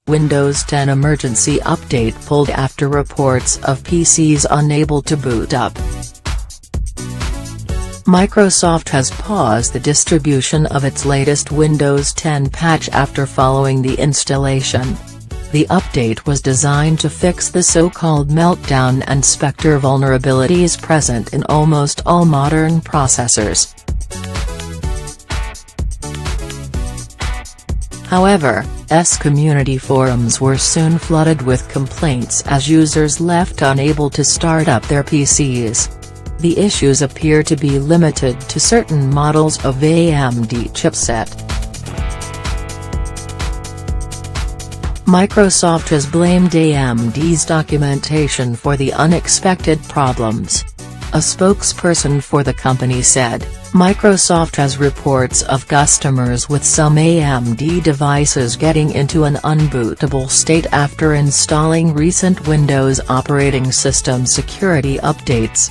Windows 10 emergency update pulled after reports of PCs unable to boot up. Microsoft has paused the distribution of its latest Windows 10 patch after following the installation. The update was designed to fix the so-called Meltdown and Spectre vulnerabilities present in almost all modern processors. However, community forums were soon flooded with complaints as users left unable to start up their PCs. The issues appear to be limited to certain models of AMD chipset. Microsoft has blamed AMD's documentation for the unexpected problems. A spokesperson for the company said, Microsoft has reports of customers with some AMD devices getting into an unbootable state after installing recent Windows operating system security updates.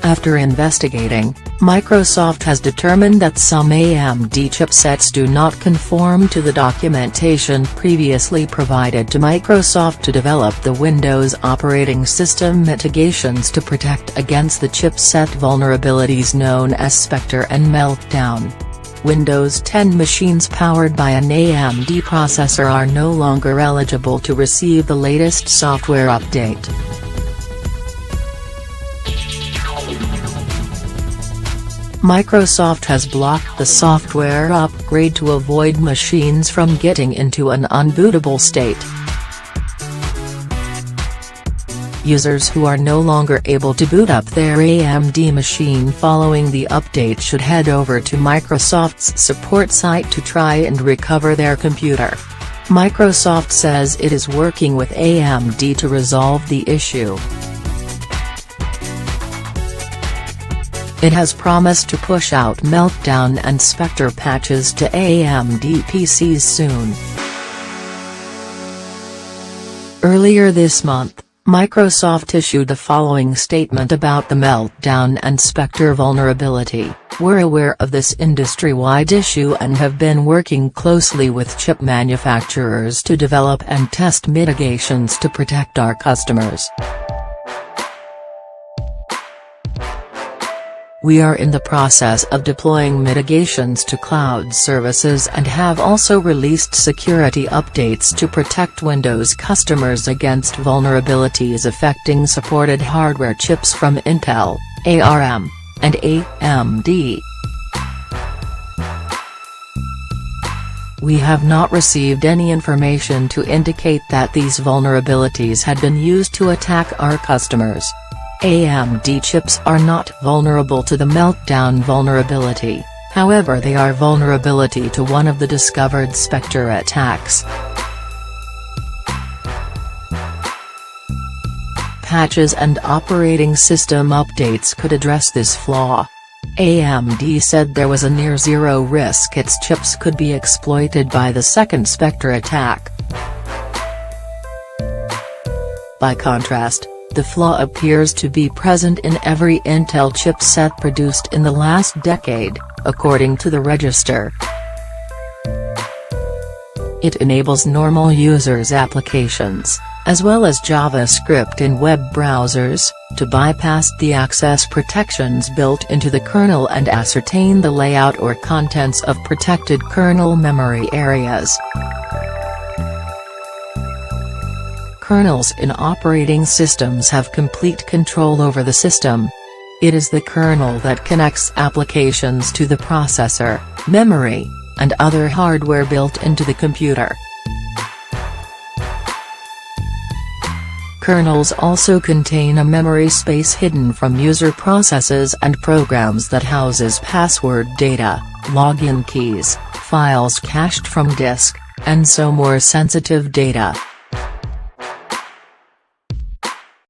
After investigating, Microsoft has determined that some AMD chipsets do not conform to the documentation previously provided to Microsoft to develop the Windows operating system mitigations to protect against the chipset vulnerabilities known as Spectre and Meltdown. Windows 10 machines powered by an AMD processor are no longer eligible to receive the latest software update. Microsoft has blocked the software upgrade to avoid machines from getting into an unbootable state. Users who are no longer able to boot up their AMD machine following the update should head over to Microsoft's support site to try and recover their computer. Microsoft says it is working with AMD to resolve the issue. It has promised to push out Meltdown and Spectre patches to AMD PCs soon. Earlier this month, Microsoft issued the following statement about the Meltdown and Spectre vulnerability: "We're aware of this industry-wide issue and have been working closely with chip manufacturers to develop and test mitigations to protect our customers. We are in the process of deploying mitigations to cloud services and have also released security updates to protect Windows customers against vulnerabilities affecting supported hardware chips from Intel, ARM, and AMD. We have not received any information to indicate that these vulnerabilities had been used to attack our customers. AMD chips are not vulnerable to the Meltdown vulnerability, however they are vulnerability to one of the discovered Spectre attacks. Patches and operating system updates could address this flaw. AMD said there was a near-zero risk its chips could be exploited by the second Spectre attack. By contrast, the flaw appears to be present in every Intel chipset produced in the last decade, according to the Register. It enables normal users' applications, as well as JavaScript in web browsers, to bypass the access protections built into the kernel and ascertain the layout or contents of protected kernel memory areas. Kernels in operating systems have complete control over the system. It is the kernel that connects applications to the processor, memory, and other hardware built into the computer. Kernels also contain a memory space hidden from user processes and programs that houses password data, login keys, files cached from disk, and so more sensitive data.